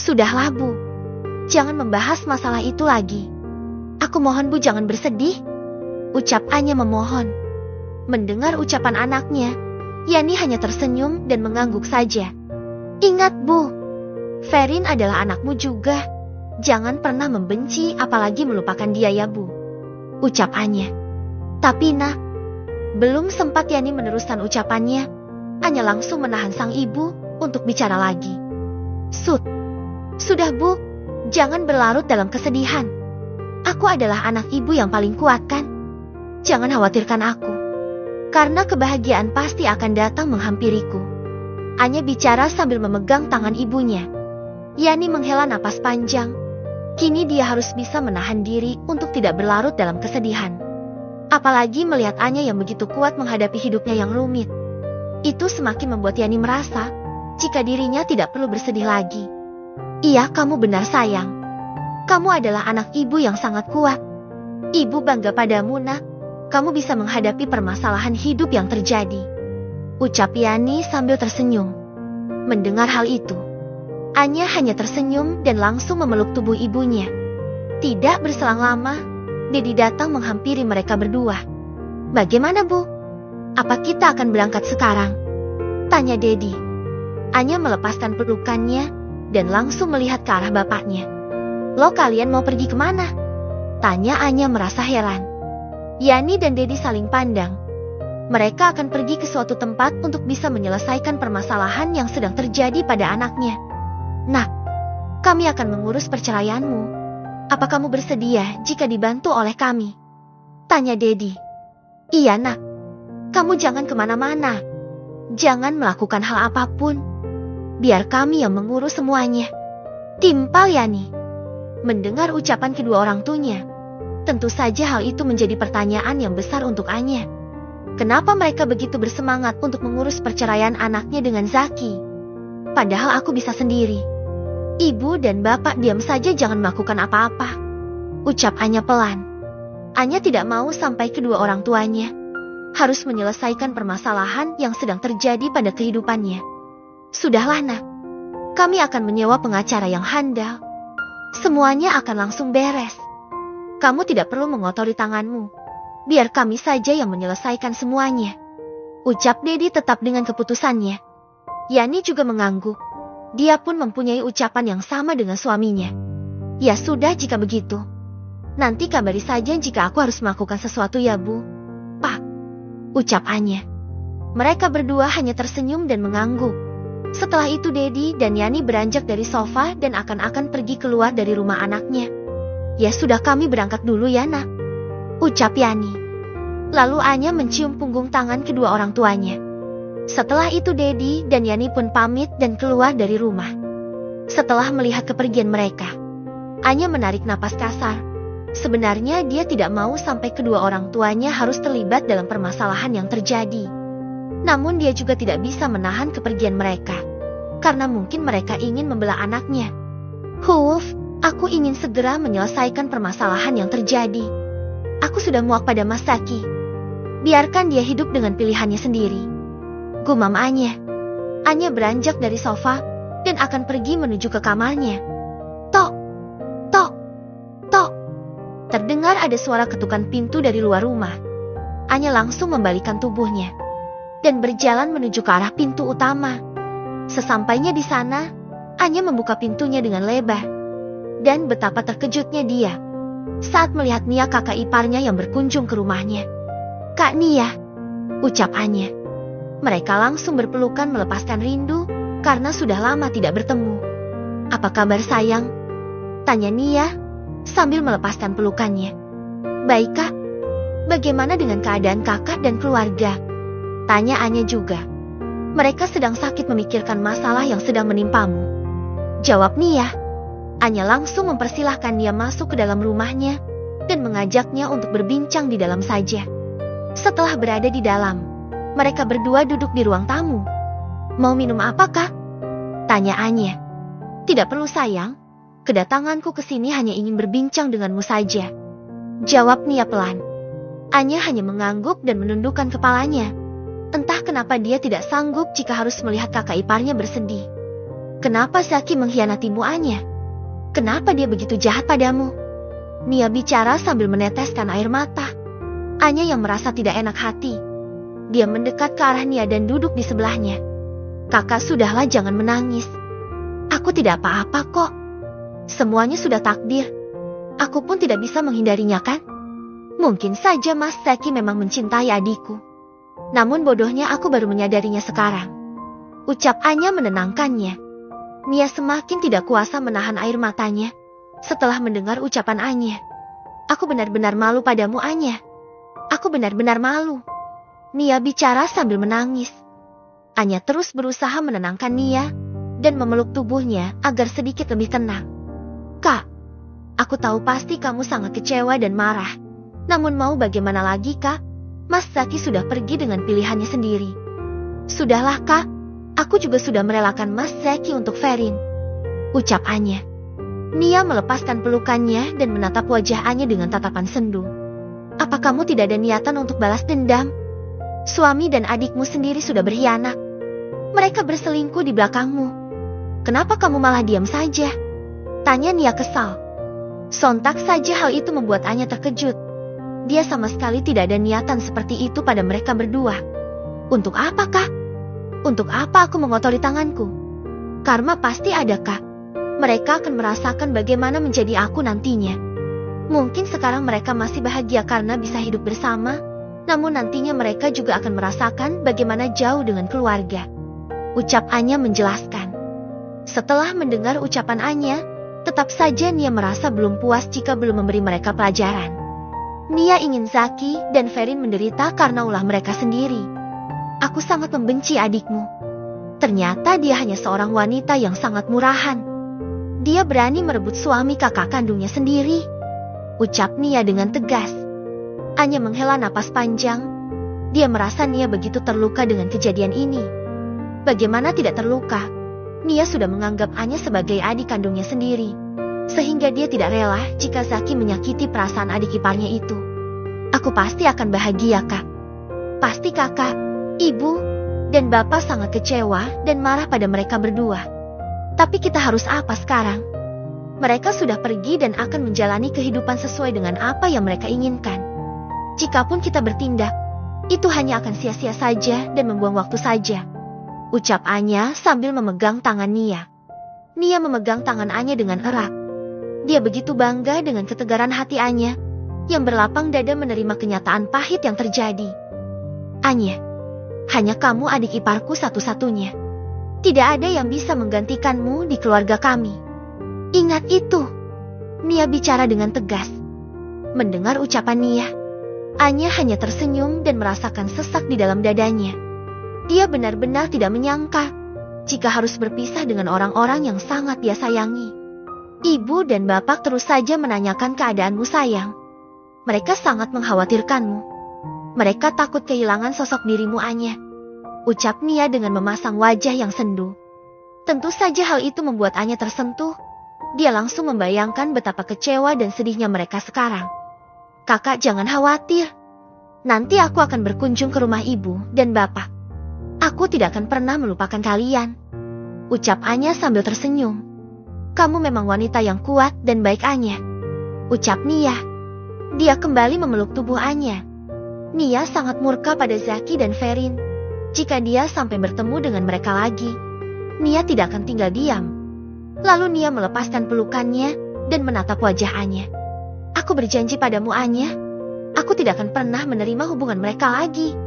Sudahlah Bu, jangan membahas masalah itu lagi. Aku mohon Bu jangan bersedih, ucap Anya memohon. Mendengar ucapan anaknya, Yani hanya tersenyum dan mengangguk saja. Ingat Bu, Ferin adalah anakmu juga. Jangan pernah membenci apalagi melupakan dia ya Bu, ucap Anya. Tapi Nak, belum sempat Yani meneruskan ucapannya, Anya langsung menahan sang ibu untuk bicara lagi. Sudah Bu, jangan berlarut dalam kesedihan. Aku adalah anak ibu yang paling kuat kan? Jangan khawatirkan aku, karena kebahagiaan pasti akan datang menghampiriku. Anya bicara sambil memegang tangan ibunya. Yani menghela napas panjang. Kini dia harus bisa menahan diri untuk tidak berlarut dalam kesedihan. Apalagi melihat Anya yang begitu kuat menghadapi hidupnya yang rumit. Itu semakin membuat Yani merasa jika dirinya tidak perlu bersedih lagi. Iya, kamu benar sayang. Kamu adalah anak ibu yang sangat kuat. Ibu bangga padamu Nak. Kamu bisa menghadapi permasalahan hidup yang terjadi, ucap Yani sambil tersenyum. Mendengar hal itu, Anya hanya tersenyum dan langsung memeluk tubuh ibunya. Tidak berselang lama, Dedi datang menghampiri mereka berdua. Bagaimana Bu? Apa kita akan berangkat sekarang? Tanya Dedi. Anya melepaskan pelukannya dan langsung melihat ke arah bapaknya. Lo kalian mau pergi kemana? Tanya Anya merasa heran. Yani dan Dedi saling pandang. Mereka akan pergi ke suatu tempat untuk bisa menyelesaikan permasalahan yang sedang terjadi pada anaknya. Nak, kami akan mengurus perceraianmu. Apa kamu bersedia jika dibantu oleh kami? Tanya Dedi. Iya Nak, kamu jangan kemana-mana. Jangan melakukan hal apapun. Biar kami yang mengurus semuanya, timpal Yani. Mendengar ucapan kedua orang tuanya, tentu saja hal itu menjadi pertanyaan yang besar untuk Anya. Kenapa mereka begitu bersemangat untuk mengurus perceraian anaknya dengan Zaki? Padahal aku bisa sendiri. Ibu dan bapak diam saja jangan melakukan apa-apa, ucap Anya pelan. Anya tidak mau sampai kedua orang tuanya harus menyelesaikan permasalahan yang sedang terjadi pada kehidupannya. Sudahlah Nak, kami akan menyewa pengacara yang handal. Semuanya akan langsung beres. Kamu tidak perlu mengotori tanganmu. Biar kami saja yang menyelesaikan semuanya, ucap Dedi tetap dengan keputusannya. Yani juga mengangguk. Dia pun mempunyai ucapan yang sama dengan suaminya. Ya sudah jika begitu. Nanti kabari saja jika aku harus melakukan sesuatu ya Bu. Pak, ucap Anya. Mereka berdua hanya tersenyum dan mengangguk. Setelah itu Dedi dan Yani beranjak dari sofa dan akan pergi keluar dari rumah anaknya. Ya sudah kami berangkat dulu ya Nak, ucap Yani. Lalu Anya mencium punggung tangan kedua orang tuanya. Setelah itu Dedi dan Yani pun pamit dan keluar dari rumah. Setelah melihat kepergian mereka, Anya menarik napas kasar. Sebenarnya dia tidak mau sampai kedua orang tuanya harus terlibat dalam permasalahan yang terjadi. Namun dia juga tidak bisa menahan kepergian mereka, karena mungkin mereka ingin membelah anaknya. Aku ingin segera menyelesaikan permasalahan yang terjadi. Aku sudah muak pada Mas Zaki. Biarkan dia hidup dengan pilihannya sendiri, gumam Anya. Anya beranjak dari sofa dan akan pergi menuju ke kamarnya. Tok, tok, tok. Terdengar ada suara ketukan pintu dari luar rumah. Anya langsung membalikkan tubuhnya dan berjalan menuju ke arah pintu utama. Sesampainya di sana, Anya membuka pintunya dengan lebar. Dan betapa terkejutnya dia saat melihat Nia, kakak iparnya yang berkunjung ke rumahnya. Kak Nia, ucap Anya. Mereka langsung berpelukan melepaskan rindu karena sudah lama tidak bertemu. Apa kabar sayang? Tanya Nia sambil melepaskan pelukannya. Baik Kak, bagaimana dengan keadaan kakak dan keluarga? Tanya Anya juga. Mereka sedang sakit memikirkan masalah yang sedang menimpamu, jawab Nia. Anya langsung mempersilahkan dia masuk ke dalam rumahnya dan mengajaknya untuk berbincang di dalam saja. Setelah berada di dalam, mereka berdua duduk di ruang tamu. Mau minum apa Kak? Tanya Anya. Tidak perlu sayang, kedatanganku ke sini hanya ingin berbincang denganmu saja, jawab Nia pelan. Anya hanya mengangguk dan menundukkan kepalanya. Entah kenapa dia tidak sanggup jika harus melihat kakak iparnya bersedih. Kenapa Zaki mengkhianatimu, Anya? Kenapa dia begitu jahat padamu? Nia bicara sambil meneteskan air mata. Anya yang merasa tidak enak hati. Dia mendekat ke arah Nia dan duduk di sebelahnya. Kakak, sudahlah, jangan menangis. Aku tidak apa-apa kok. Semuanya sudah takdir. Aku pun tidak bisa menghindarinya, kan? Mungkin saja Mas Zaki memang mencintai adikku. Namun bodohnya aku baru menyadarinya sekarang. Ucap Anya menenangkannya. Nia semakin tidak kuasa menahan air matanya setelah mendengar ucapan Anya. Aku benar-benar malu padamu, Anya. Aku benar-benar malu. Nia bicara sambil menangis. Anya terus berusaha menenangkan Nia dan memeluk tubuhnya agar sedikit lebih tenang. Kak, aku tahu pasti kamu sangat kecewa dan marah. Namun mau bagaimana lagi, Kak? Mas Zaki sudah pergi dengan pilihannya sendiri. Sudahlah, Kak. Aku juga sudah merelakan Mas Zaki untuk Ferin. Ucap Anya. Nia melepaskan pelukannya dan menatap wajah Anya dengan tatapan sendu. Apa kamu tidak ada niatan untuk balas dendam? Suami dan adikmu sendiri sudah berkhianat. Mereka berselingkuh di belakangmu. Kenapa kamu malah diam saja? Tanya Nia kesal. Sontak saja hal itu membuat Anya terkejut. Dia sama sekali tidak ada niatan seperti itu pada mereka berdua. Untuk apa, Kak? Untuk apa aku mengotori tanganku? Karma pasti ada, Kak. Mereka akan merasakan bagaimana menjadi aku nantinya. Mungkin sekarang mereka masih bahagia karena bisa hidup bersama, namun nantinya mereka juga akan merasakan bagaimana jauh dengan keluarga. Ucap Anya menjelaskan. Setelah mendengar ucapan Anya, tetap saja Nia merasa belum puas jika belum memberi mereka pelajaran. Nia ingin Zaki dan Ferin menderita karena ulah mereka sendiri. Aku sangat membenci adikmu. Ternyata dia hanya seorang wanita yang sangat murahan. Dia berani merebut suami kakak kandungnya sendiri. Ucap Nia dengan tegas. Anya menghela napas panjang. Dia merasa Nia begitu terluka dengan kejadian ini. Bagaimana tidak terluka? Nia sudah menganggap Anya sebagai adik kandungnya sendiri. Sehingga dia tidak rela jika Zaki menyakiti perasaan adik iparnya itu. Aku pasti akan bahagia, Kak. Pasti kakak, ibu, dan bapak sangat kecewa dan marah pada mereka berdua. Tapi kita harus apa sekarang? Mereka sudah pergi dan akan menjalani kehidupan sesuai dengan apa yang mereka inginkan. Jikapun kita bertindak, itu hanya akan sia-sia saja dan membuang waktu saja. Ucap Anya sambil memegang tangan Nia. Nia memegang tangan Anya dengan erat. Dia begitu bangga dengan ketegaran hati Anya, yang berlapang dada menerima kenyataan pahit yang terjadi. Anya, hanya kamu adik iparku satu-satunya. Tidak ada yang bisa menggantikanmu di keluarga kami. Ingat itu. Nia bicara dengan tegas. Mendengar ucapan Nia, Anya hanya tersenyum dan merasakan sesak di dalam dadanya. Dia benar-benar tidak menyangka jika harus berpisah dengan orang-orang yang sangat dia sayangi. Ibu dan bapak terus saja menanyakan keadaanmu, sayang. Mereka sangat mengkhawatirkanmu. Mereka takut kehilangan sosok dirimu, Anya. Ucap Nia dengan memasang wajah yang sendu. Tentu saja hal itu membuat Anya tersentuh. Dia langsung membayangkan betapa kecewa dan sedihnya mereka sekarang. Kakak, jangan khawatir. Nanti aku akan berkunjung ke rumah ibu dan bapak. Aku tidak akan pernah melupakan kalian. Ucap Anya sambil tersenyum. Kamu memang wanita yang kuat dan baik, Anya. Ucap Nia. Dia kembali memeluk tubuh Anya. Nia sangat murka pada Zaki dan Ferin. Jika dia sampai bertemu dengan mereka lagi, Nia tidak akan tinggal diam. Lalu Nia melepaskan pelukannya dan menatap wajah Anya. Aku berjanji padamu, Anya. Aku tidak akan pernah menerima hubungan mereka lagi.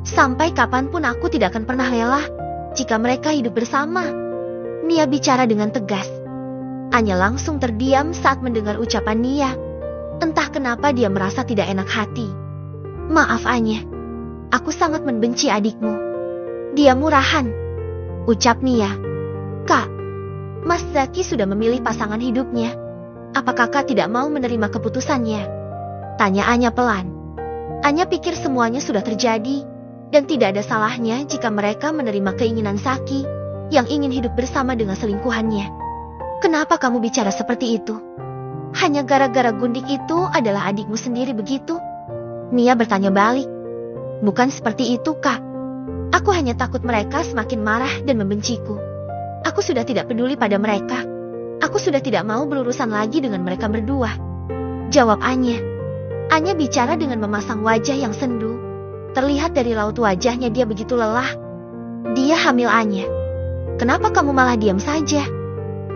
Sampai kapanpun aku tidak akan pernah rela jika mereka hidup bersama. Nia bicara dengan tegas. Anya langsung terdiam saat mendengar ucapan Nia. Entah kenapa dia merasa tidak enak hati. Maaf, Anya. Aku sangat membenci adikmu. Dia murahan. Ucap Nia. Kak, Mas Zaki sudah memilih pasangan hidupnya. Apa kakak tidak mau menerima keputusannya? Tanya Anya pelan. Anya pikir semuanya sudah terjadi, dan tidak ada salahnya jika mereka menerima keinginan Zaki yang ingin hidup bersama dengan selingkuhannya. Kenapa kamu bicara seperti itu? Hanya gara-gara Gundik itu adalah adikmu sendiri begitu? Nia bertanya balik. Bukan seperti itu, Kak. Aku hanya takut mereka semakin marah dan membenciku. Aku sudah tidak peduli pada mereka. Aku sudah tidak mau berurusan lagi dengan mereka berdua. Jawab Anya. Anya bicara dengan memasang wajah yang sendu. Terlihat dari raut wajahnya dia begitu lelah. Dia hamil Anya. Kenapa kamu malah diam saja?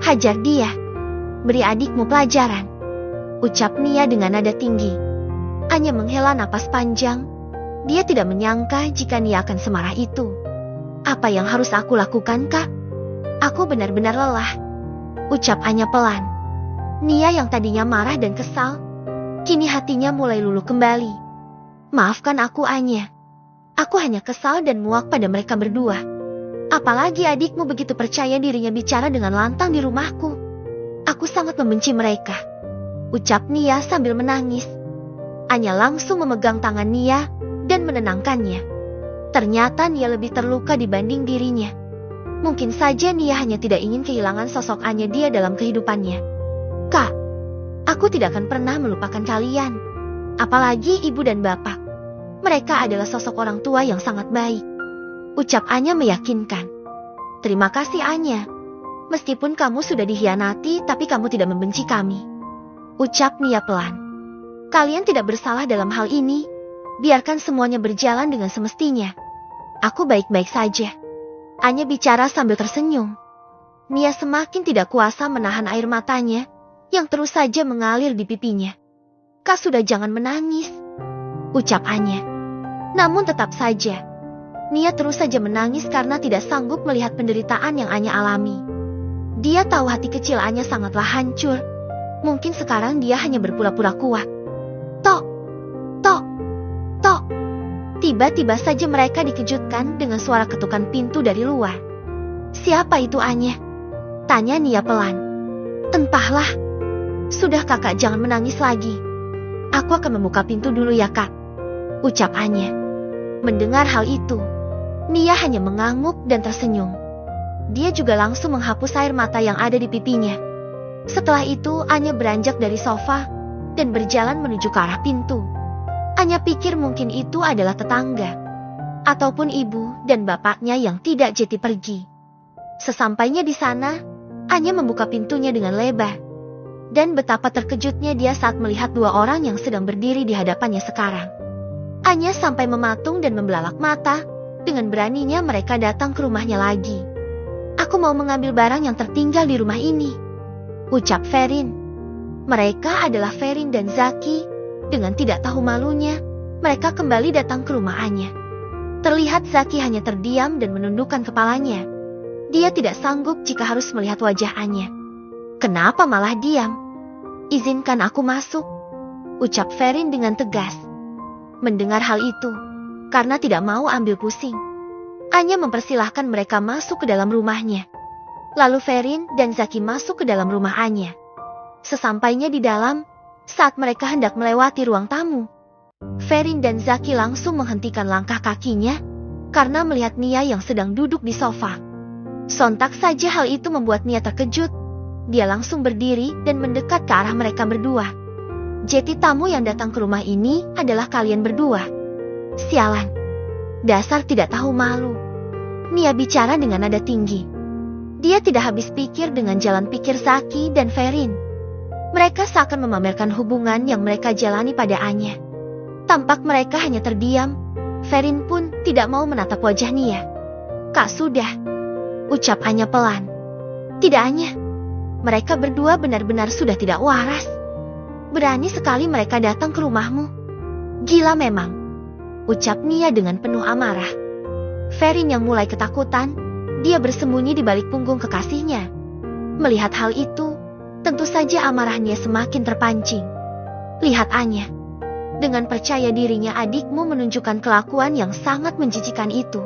Hajar dia. Beri adikmu pelajaran. Ucap Nia dengan nada tinggi. Anya menghela napas panjang. Dia tidak menyangka jika Nia akan semarah itu. Apa yang harus aku lakukan, Kak? Aku benar-benar lelah. Ucap Anya pelan. Nia yang tadinya marah dan kesal, kini hatinya mulai luluh kembali. Maafkan aku, Anya. Aku hanya kesal dan muak pada mereka berdua. Apalagi adikmu begitu percaya dirinya bicara dengan lantang di rumahku. Aku sangat membenci mereka. Ucap Nia sambil menangis. Anya langsung memegang tangan Nia dan menenangkannya. Ternyata Nia lebih terluka dibanding dirinya. Mungkin saja Nia hanya tidak ingin kehilangan sosok Anya dia dalam kehidupannya. Kak, aku tidak akan pernah melupakan kalian. Apalagi ibu dan bapak. Mereka adalah sosok orang tua yang sangat baik. Ucap Anya meyakinkan. Terima kasih Anya. Meskipun kamu sudah dikhianati, tapi kamu tidak membenci kami. Ucap Nia pelan. Kalian tidak bersalah dalam hal ini. Biarkan semuanya berjalan dengan semestinya. Aku baik-baik saja. Anya bicara sambil tersenyum. Nia semakin tidak kuasa menahan air matanya yang terus saja mengalir di pipinya. Kak, sudah jangan menangis. Ucap Anya. Namun tetap saja, Nia terus saja menangis karena tidak sanggup melihat penderitaan yang Anya alami. Dia tahu hati kecil Anya sangatlah hancur. Mungkin sekarang dia hanya berpura-pura kuat. Tok, tok, tok. Tiba-tiba saja mereka dikejutkan dengan suara ketukan pintu dari luar. Siapa itu, Anya? Tanya Nia pelan. Entahlah. Sudah kakak, jangan menangis lagi. Aku akan membuka pintu dulu ya, Kak. Ucap Anya. Mendengar hal itu, Nia hanya mengangguk dan tersenyum. Dia juga langsung menghapus air mata yang ada di pipinya. Setelah itu Anya beranjak dari sofa dan berjalan menuju ke arah pintu. Anya pikir mungkin itu adalah tetangga, ataupun ibu dan bapaknya yang tidak jadi pergi. Sesampainya di sana, Anya membuka pintunya dengan lebar. Dan betapa terkejutnya dia saat melihat dua orang yang sedang berdiri di hadapannya sekarang. Anya sampai mematung dan membelalak mata. Dengan beraninya mereka datang ke rumahnya lagi. Aku mau mengambil barang yang tertinggal di rumah ini. Ucap Ferin. Mereka adalah Ferin dan Zaki. Dengan tidak tahu malunya, mereka kembali datang ke rumah Anya. Terlihat Zaki hanya terdiam dan menundukkan kepalanya. Dia tidak sanggup jika harus melihat wajah Anya. Kenapa malah diam? Izinkan aku masuk. Ucap Ferin dengan tegas. Mendengar hal itu, karena tidak mau ambil pusing, Anya mempersilahkan mereka masuk ke dalam rumahnya. Lalu Ferin dan Zaki masuk ke dalam rumah Anya. Sesampainya di dalam, saat mereka hendak melewati ruang tamu, Ferin dan Zaki langsung menghentikan langkah kakinya karena melihat Nia yang sedang duduk di sofa. Sontak saja hal itu membuat Nia terkejut. Dia langsung berdiri dan mendekat ke arah mereka berdua. Jadi tamu yang datang ke rumah ini adalah kalian berdua. Sialan. Dasar tidak tahu malu. Nia bicara dengan nada tinggi. Dia tidak habis pikir dengan jalan pikir Zaki dan Ferin. Mereka seakan memamerkan hubungan yang mereka jalani pada Anya. Tampak mereka hanya terdiam. Ferin pun tidak mau menatap wajah Nia. Kak, sudah. Ucap Anya pelan. Tidak, Anya. Mereka berdua benar-benar sudah tidak waras. Berani sekali mereka datang ke rumahmu. Gila memang. Ucap Nia dengan penuh amarah. Ferin yang mulai ketakutan, dia bersembunyi di balik punggung kekasihnya. Melihat hal itu, tentu saja amarahnya semakin terpancing. Lihat Anya. Dengan percaya dirinya adikmu menunjukkan kelakuan yang sangat menjijikan itu.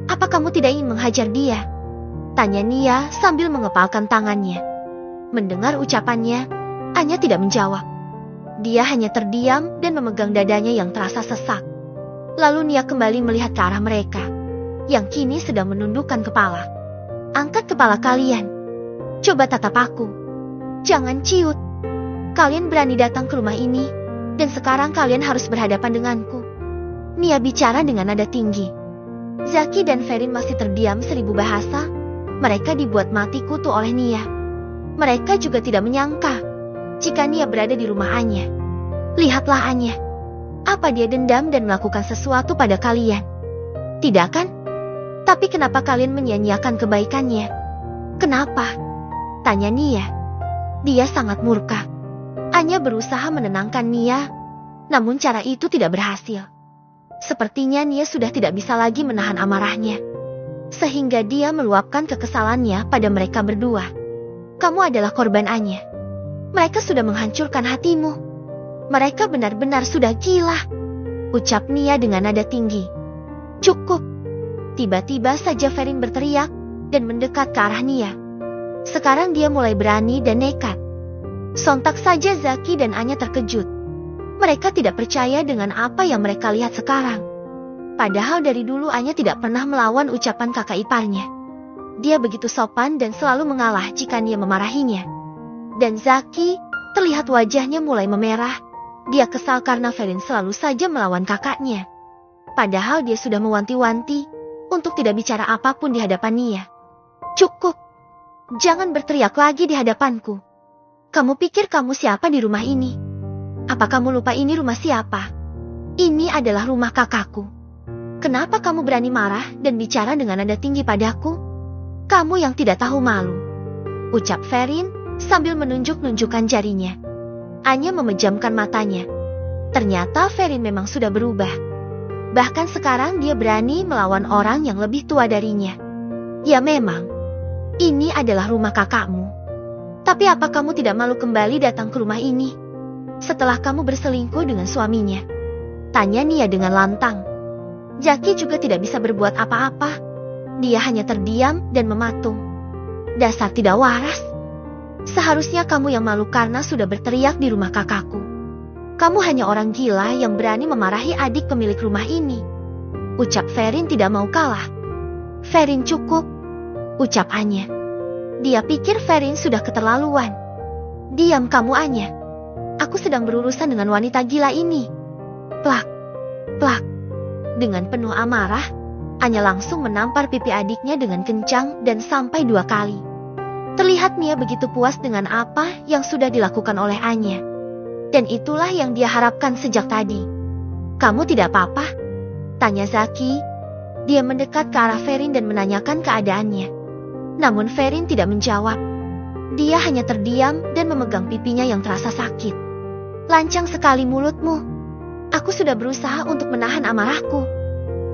Apa kamu tidak ingin menghajar dia? Tanya Nia sambil mengepalkan tangannya. Mendengar ucapannya, Anya tidak menjawab. Dia hanya terdiam dan memegang dadanya yang terasa sesak. Lalu Nia kembali melihat ke arah mereka, yang kini sedang menundukkan kepala. Angkat kepala kalian. Coba tatap aku. Jangan ciut. Kalian berani datang ke rumah ini, dan sekarang kalian harus berhadapan denganku. Nia bicara dengan nada tinggi. Zaki dan Ferin masih terdiam 1000 bahasa, Mereka dibuat mati kutu oleh Nia. Mereka juga tidak menyangka jika Nia berada di rumah Anya. Lihatlah Anya. Apa dia dendam dan melakukan sesuatu pada kalian? Tidak kan? Tapi kenapa kalian menyia-nyiakan kebaikannya? Kenapa? Tanya Nia. Dia sangat murka. Anya berusaha menenangkan Nia, namun cara itu tidak berhasil. Sepertinya Nia sudah tidak bisa lagi menahan amarahnya, sehingga dia meluapkan kekesalannya pada mereka berdua. Kamu adalah korban Anya. Mereka sudah menghancurkan hatimu. Mereka benar-benar sudah gila, ucap Nia dengan nada tinggi. Cukup. Tiba-tiba saja Ferin berteriak dan mendekat ke arah Nia. Sekarang dia mulai berani dan nekat. Sontak saja Zaki dan Anya terkejut. Mereka tidak percaya dengan apa yang mereka lihat sekarang. Padahal dari dulu Anya tidak pernah melawan ucapan kakak iparnya. Dia begitu sopan dan selalu mengalah jika Nia memarahinya. Dan Zaki, terlihat wajahnya mulai memerah. Dia kesal karena Ferin selalu saja melawan kakaknya. Padahal dia sudah mewanti-wanti untuk tidak bicara apapun di hadapan Nia. Cukup. Jangan berteriak lagi di hadapanku. Kamu pikir kamu siapa di rumah ini? Apa kamu lupa ini rumah siapa? Ini adalah rumah kakakku. Kenapa kamu berani marah dan bicara dengan nada tinggi padaku? Kamu yang tidak tahu malu, ucap Ferin sambil menunjuk-nunjukkan jarinya. Anya memejamkan matanya. Ternyata Ferin memang sudah berubah. Bahkan sekarang dia berani melawan orang yang lebih tua darinya. Ya memang, ini adalah rumah kakakmu. Tapi apa kamu tidak malu kembali datang ke rumah ini setelah kamu berselingkuh dengan suaminya? Tanya Nia dengan lantang. Zaki juga tidak bisa berbuat apa-apa. Dia hanya terdiam dan mematung. Dasar tidak waras. Seharusnya kamu yang malu karena sudah berteriak di rumah kakakku. Kamu hanya orang gila yang berani memarahi adik pemilik rumah ini, ucap Ferin tidak mau kalah. Ferin cukup, ucap Anya. Dia pikir Ferin sudah keterlaluan. Diam kamu Anya. Aku sedang berurusan dengan wanita gila ini. Plak, plak. Dengan penuh amarah, Anya langsung menampar pipi adiknya dengan kencang dan sampai 2 kali. Terlihat Nia begitu puas dengan apa yang sudah dilakukan oleh Anya. Dan itulah yang dia harapkan sejak tadi. Kamu tidak apa-apa? Tanya Zaki. Dia mendekat ke arah Ferin dan menanyakan keadaannya. Namun Ferin tidak menjawab. Dia hanya terdiam dan memegang pipinya yang terasa sakit. Lancang sekali mulutmu. Aku sudah berusaha untuk menahan amarahku.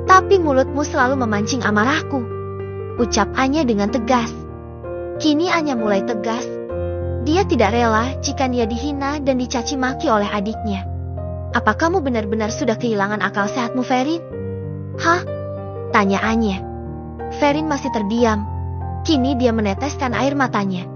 Tapi mulutmu selalu memancing amarahku, ucap Anya dengan tegas. Kini Anya mulai tegas. Dia tidak rela jika Nia dihina dan dicaci maki oleh adiknya. Apa kamu benar-benar sudah kehilangan akal sehatmu, Ferin? Hah? Tanya Anya. Ferin masih terdiam. Kini dia meneteskan air matanya.